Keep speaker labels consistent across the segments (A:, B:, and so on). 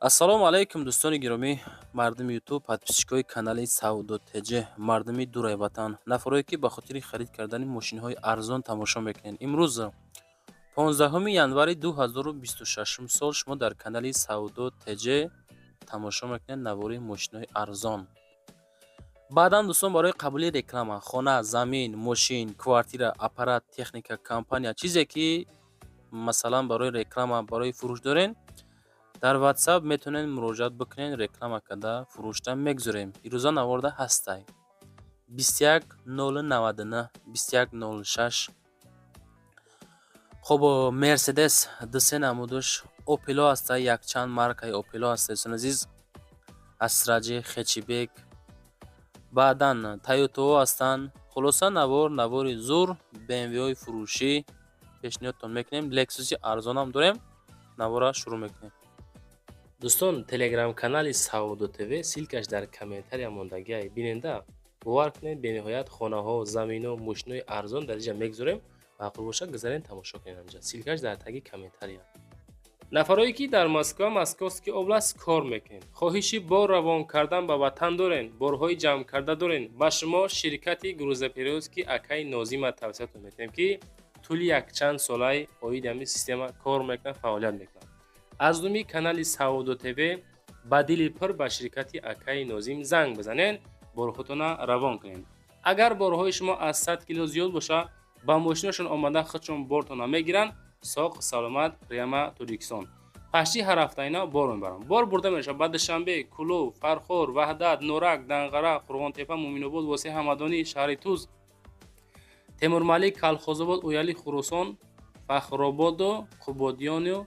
A: ассалому алайкум дӯстони гиромӣ, мардуми ютуб, подписчикои канали Сауду ТЖ, мардуми дурай ватан, нафарое ки ба хотири харид кардани мошинҳои арзон тамошо мекунед. Имрӯз 15 январи 2026 сол шумо дар канали Сауду ТЖ тамошо мекунед навори мошинҳои арзон. баъдан дӯстон барои қабули реклама, хона, замин, мошин, квартира, аппарат, техника, компания, чизе ки масалан барои реклама, барои фурӯш дорен, дар WhatsApp метонен муроҷиат бикунен, реклама карда фурӯшта мегузорем. ирӯза наворда ҳастай 21099 2106. хоб Mercedes D3 намудаш, Opel ҳастай, якчанд маркаи Opel ҳастай. дӯстон азиз, Asraji, Хечибек, баъдан Toyota ҳастанд. хулоса навори зур, BMW-ҳои фурӯшӣ пешниҳодтон мекунем. Lexus арзонам дорем, навора шурӯъ мекунем. дӯстон, телеграм-канали Сауду ТВ силкаш дар комментария мондагиай. биненда бовар кунед, бениҳоят хонаҳо, заминҳо, мошинҳои арзон дар инҷа мегузорем. мақул боша гузарен тамошо кунед анҷа. силкаш дар таги комментария. нафарое ки дар Москва, Московский област кор мекунед, хоҳиши бор равон кардан ба ватан дорен, борҳои ҷамъкарда дорен, ба шумо ширкати грузоперевозки Акаи Нозима тавсиятон метавонем ки тӯли якчанд солаи оиди ҳамин система кор мекунад, фаъолият мекунад. аз думи канали Сауду ТВ ба дили пир ба ширкати Акаи Нозим занг бизанен, борҳотона равон кунед. агар борҳои шумо аз 100 кило зиёд боша, ба мошинашон омада худшон бортона мегиранд. соқ саломат, пряма Туркистон. пашти ҳар ҳафтаина бор мебарам. бор бурда мешавад ба Душанбе, Кулов, Фархор, Ваҳдат, Норак, Данғара, Қурғонтепа, Муъминобод, Восеи Ҳамадонӣ, шаҳри Туз, Темурмалик, Калхозобод, Уяли, Хурусон, Фахрободу, Қубодиёну,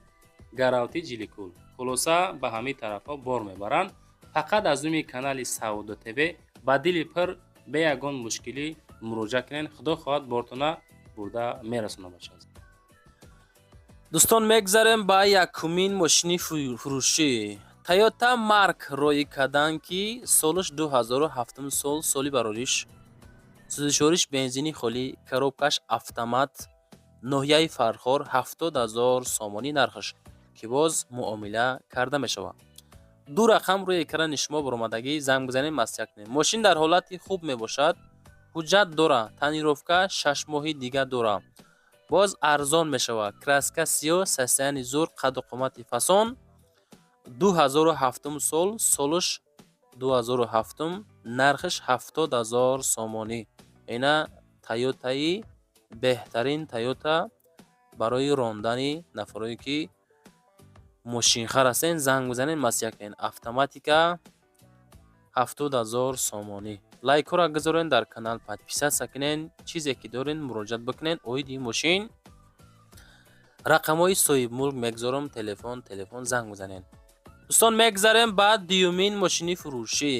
A: Гаравти, Ҷиликул. хулоса ба ҳамин тарафҳо бор мебаранд. фақат аз думи канали Сауду ТВ ба дили пир бе ягон мушкилӣ муроҷиат кунед. худо хоҳад бортона бурда мерасона бошад. дӯстон, мегзарем ба якумин мошини фурӯшӣ. Toyota Mark роӣ кардан ки солаш 2007 сол, соли барориш. сӯзишвориш бензини холӣ, коробкаш автомат, ноҳияи Фархор, 70000 сомонӣ нархаш ки боз муомила карда мешавад. ду рақам рӯи экрани шумо баромадагӣ, занг бизанем, маслиҳат кунем. мошин дар ҳолати хуб мебошад, ҳуҷҷат дора, танировка 6 моҳи дига дора, боз арзон мешавад. краска сиёҳ, сасияни зур, қадду қомати фасон. 2007 сол, солаш 2007, нархаш 70000 сомонӣ. ина Toyota-и беҳтарин Toyota барои рондани нафарое ки мошинхар ҳастен, занг бизанен, маслиҳат кунед. автоматика 70000 сомонӣ. лайкҳоро гузорен, дар канал подписатсия кунен, чизе ки дорен муроҷиат бикунен. оиди мошин, рақамҳои соҳибмулк мегзорам, телефон занг бизанен. дӯстон, мегзарем ба дуюмин мошини фурӯшӣ.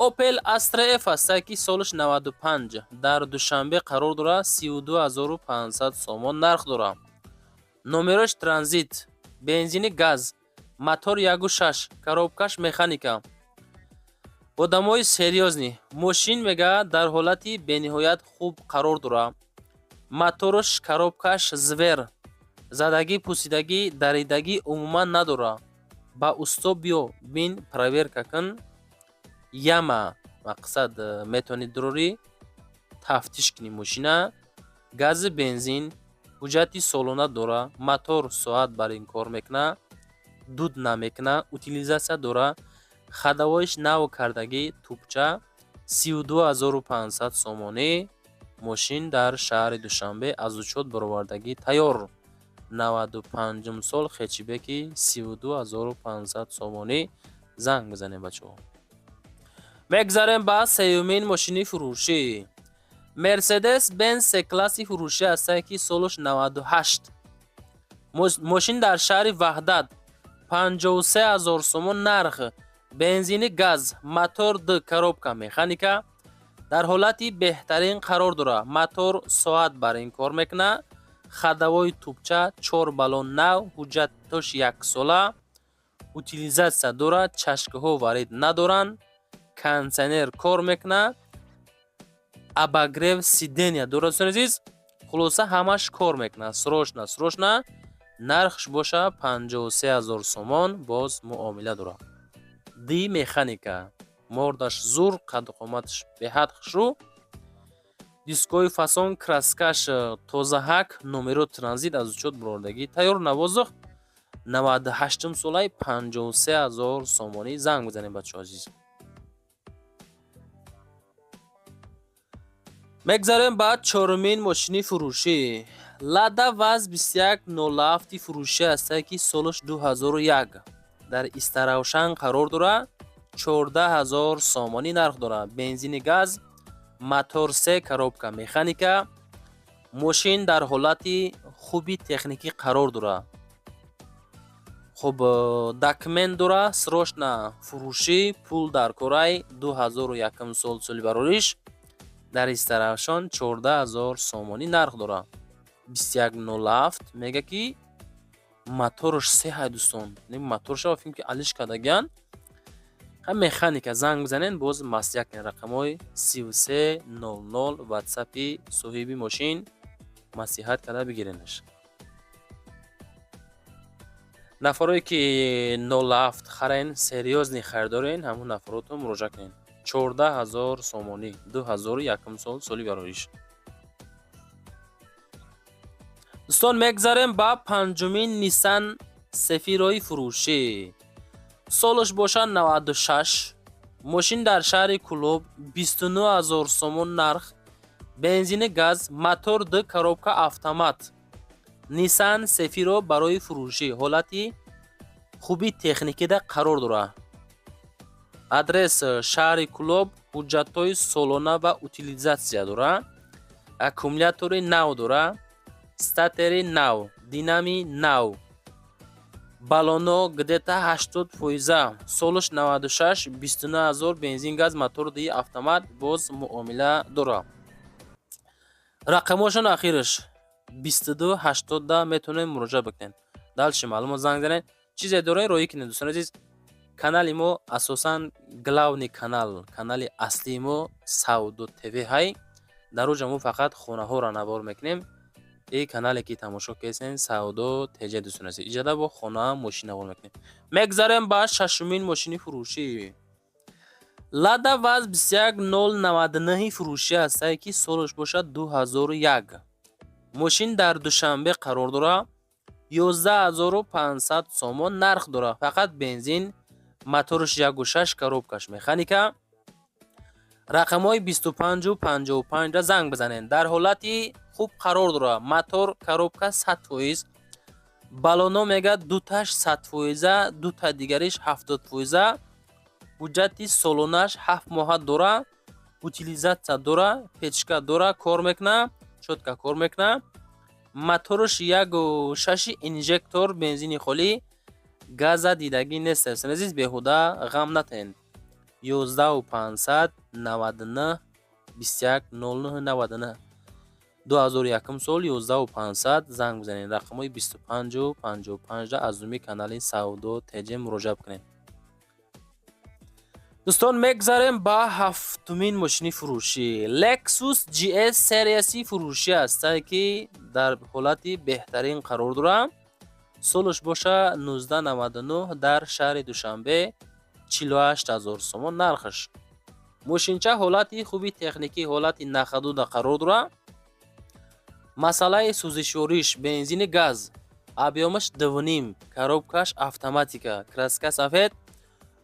A: Opel Astra F ҳастае ки солаш 95, дар Душанбе қарор дорад, 32500 сомон нарх дорад. номерош транзит, бензини газ, мотор 1.6, коробкаш механика. одамои серьёзни. мошин мега дар ҳолати бениҳоят хуб қарор дорад. моторош, коробкаш звер, задагӣ, пусидагӣ, даридагӣ умуман надорад. ба усто биё, бин проверка кун. яма мақсад метавони дурорӣ тафтиш кунӣ мошина. гази бензин, ҳуҷҷати солона дора. мотор соат бар ин кор мекунад, дуд намекунад, утилизатсия дора. хадавоиш нав кардагӣ, тӯбча 32500 сомонӣ. мошин дар шаҳри Душанбе аз учёт баровардагӣ тайёр. 95 сол, Хечибеки 32500 сомонӣ. занг бизанем бачаҳо. мегзарем ба сеюмин мошини фурӯшӣ. Mercedes Benz C-класси фурӯшӣ ҳастае ки солаш 98. мошин дар шаҳри Ваҳдат 53000 сомон нарх. бензини газ, мотор д, коробка механика. дар ҳолати беҳтарин қарор дорад. мотор соат бар ин кор мекунад. хадавои тӯбча 4 балон нав, ҳуҷҷатош 1 сола. утилизатсия дорад, чашкаҳо варид надоранд. кондитсионер кор мекунад. обогрев сидения дорад. дӯстон азиз, хулоса ҳамаш кор мекунад. срочно нархш боша 53000 сомон, боз муомила дора. Ди механика, мордаш зур, қадду қоматаш беҳад хушрӯ, дискои фасон, краскаш тозаҳак, номеро транзит аз учёт бурордагӣ тайёр. навозух 98 солаи 53000 сомонӣ. занг бизанем бачаҳо азиз. мегзарем ба чорумин мошини фурӯшӣ. Лада ваз 2107 фурӯшӣ ҳастае ки солаш 2001 дар Истаравшан қарор дора. 14000 сомонӣ нарх дора. бензини газ, мотор 3 коробка механика. мошин дар ҳолати хуби техникӣ қарор дора. хуб документ дора. срочна фурӯшӣ, пул дар кораи 2001 сол, соли барориш. дар Истаравшан 14000 сомонӣ нарх дора. 2107 мега ки моторш 3 ҳай дӯстон. моторша фикр ки алиш кардагиан. механика. занг бизанен, боз масъяк рақамҳои 3300 ватсапи соҳиби мошин масиҳат карда бигиренаш. нафароне ки 07 харен, серьёзни харидорен, ҳамун нафаротро муроҷиат кунед. 14000 сомонӣ, 2001 сол, соли барориш. дӯстон, мегзарем ба панҷумин Nissan Safira-и фурӯшӣ. солаш боша 96. мошин дар шаҳри Кӯлоб, 29000 сомон нарх. бензини газ, мотор 2 коробка автомат. Nissan Safira барои фурӯшӣ, ҳолати хуби техникида қарор дора. адрес шаҳри Кӯлоб, ҳуҷҷатҳои солона ва утилизатсия дора. аккумулятори нав дора. статери нав, динами нав, балоно где-то 80%. солаш 96, 29000 бензин газ, мотор 2 автомат, боз муомила дора. рақамошон ахираш 2280 метонем муроҷиат бикунед. далши маълумот занг занед. чизе дорае роӣ кунед дӯстон азиз. канали мо асосан главни канали аслии мо Саудо ТВ ҳай. дар оҷа мо фақат хонаҳоро навор мекунем. ин канале ки тамошо кесен Саудо ТЖ дӯстон азиз. иҷода бо хона мошин навор мекунем. мегзарем ба шашумин мошини фурӯшӣ. Lada Vaz 21099 фурӯшӣ ҳастае ки солаш бошад 2001. мошин дар Душанбе қарор дора. 11500 сомон нарх дора. фақат бензин, моторш 1.6 коробкаш механика. рақамҳои 25 ва 55 ра занг бизанед. дар ҳолати хуб қарор дора. мотор коробка 100%, балоно мега дуташ 100%, дута дигариш 70%. ҳуҷҷати солонаш 7 моҳа дора. утилизатсия дора. печка дора, кор мекуна, чотка кор мекуна. моторш 1.6 инжектор, бензини холӣ, газа дидагӣ нест. азиз беҳуда ғам натен. 11500 99 21 09 99 2001 сол 11500 занг бизанед. рақамҳои 25 ва 55 аз думи канали Саудо ТЖ муроҷиат кунед. дӯстон, мегзарем ба ҳафтумин мошини фурӯшӣ. Lexus GS серияси фурӯшӣ ҳастае ки дар ҳолати беҳтарин қарор дора. солаш боша 1999 дар шаҳри Душанбе, 48000 сомон нархаш. мошинча ҳолати хуби техникӣ, ҳолати нахадуда қарор дора. масъалаи сӯзишвориш, бензини газ, объёмаш 2.5, коробкаш автоматика, краска сафед,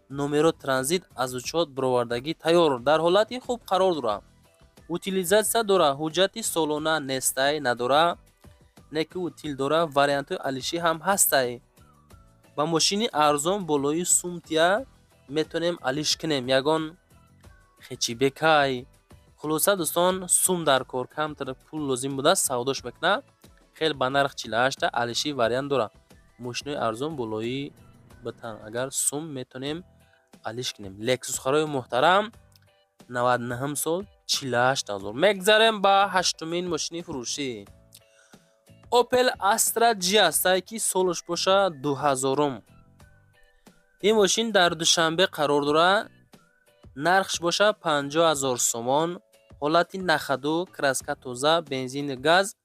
A: номеро транзит аз учёт буровардагӣ тайёр, дар ҳолати хуб қарор дора. утилизатсия дора. ҳуҷҷати солона нестай надора. неки утил дора. вариантҳои алишӣ ҳам ҳастай. ба мошини арзон болои сумтия метонем алиш кунем. ягон хечибекай. хулоса дӯстон, сум дар кор, камтар пул лозим буда савдош мекуна. хел ба нарх 48 алиши вариант дора. мошинои арзон болои батан агар сум метонем алиш кунем. Lexus харои муҳтарам, 99 сол, 48000. мегзарем ба ҳаштумин мошини фурӯшӣ. Opel Astra G ҳастае ки солаш боша 2000. ин мошин дар Душанбе қарор дора. нархш боша 50000 сомон. ҳолати нахаду, краска тоза, бензини газ,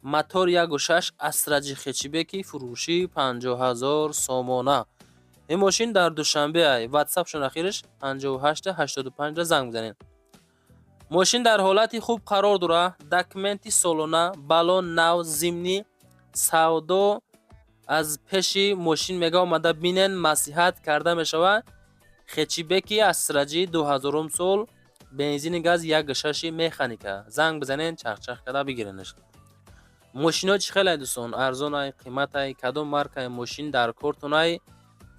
A: мотор 1.6 асраҷи хечибеки фурӯшӣ 50000 сомона. این ماشین در دوشنبه واتساپ شون اخیرش 5885 را زنگ بزنین. ماشین در حالت خوب قرار داره. داکومنتی سالونه، بالون نو، ضمنی سودا از پیش ماشین میگه اومده بینن، نصیحت کرده میشود. خچیبکی اسرجی 2000 سال، بنزین گاز 1.6 مکانیکا. زنگ بزنین چخ کرده بگیرنش. ماشینا چی خیلی دوستان ارزان های، قیمت های، کدوم مارکای ماشین در کارتون های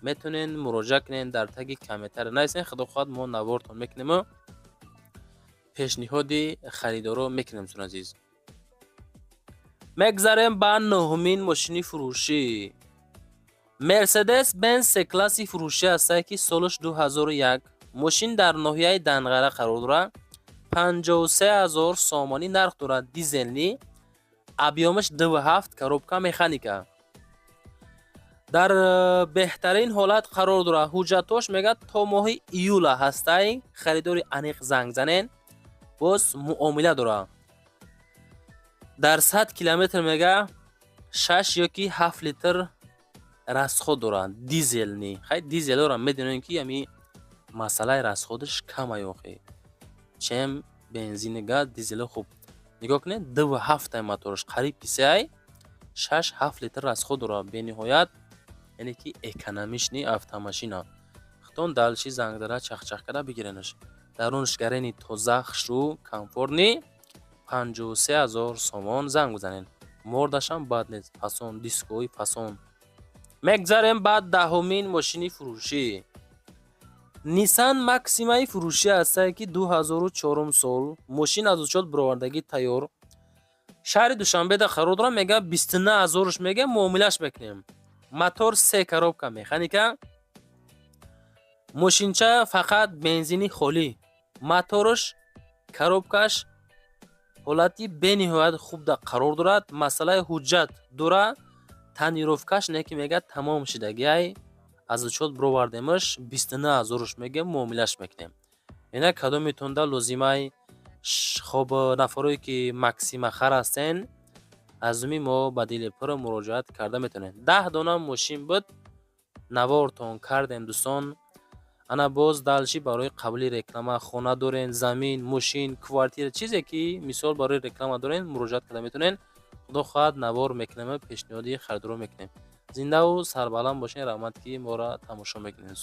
A: میتونین مراجعه کنین در تگ کامنتر. نایسین خدا خواهد ما نوارتون میکنیم و پیشنهادی خریدارو میکنیم. سون عزیز میگذاریم با نهمین ماشینی فروشی. مرسدس بنز سی کلاسی فروشی است که سالش 2001. ماشین در ناحیه دنغره قرار داره. 53000 سامانی نرخ داره. دیزلنی، ابیامش 2.7 коробка مکانیکا. در بهترین حالت قرار داره. حجتاش میگه تا ماه ایول هسته. خریداری انیق زنگ زنین باز معامله داره. در 100 کیلومتر میگه 6 یا کی 7 لیتر رسخود داره. دیزل نی خیلی دیزل داره. میدونین که یعنی مسئله رسخودش کمه یوخی چم بنزین گاز دیزل خوب نگاه کنین 2.7 موتورش قریب کیسه 6-7 لیتر رسخود داره. به نهایت یعنی که اکونومیش نی автомашина. خطون دالشی زنگ داره چخ کرده بگیرنش. درونش گرینی تازه خشرو کمفورنی 53000 سومون زنگ بزنین. موردش هم بد نیست. فاسون دیسکوی فاسون. میگذاریم بعد دهمین ماشینی فروشی. نیسان ماکسیمای فروشی است که 2004 سال. ماشین از اوچال برآوردگی تیار. شهر دوشنبه در قرار داره. میگه 29000ش میگه معاملهش بکنیم. موتور 3 коробка مکانیکا. ماشینچه فقط بنزینی خالی. موتورش коробкаш حالتی بنهایت خوب در قرار دارد. مسئله حجت داره. تنیروفکاش نه که میگه تمام شدگی از اوچال برآوردیمش 29000ش میگه معاملهش میکنیم. اینا کدوم میتونده لازمه خب نفرایی که ماکسیم خر هستن از می ما بدیل پر مراجعت کرده میتونین. 10 دانه ماشین بود نوارتون کردیم دوستان. انا باز دالشی برای قبلی رکلام خونه دارین، زمین، ماشین، کوارتیر، چیزی که مثال برای رکلام دارین مراجعت کرده میتونین. خدا خواهد نوار میکنیم، پیشنهادی خریدارو میکنیم. زنده و سربلند باشین. رحمت که ما را تماشا میکنین.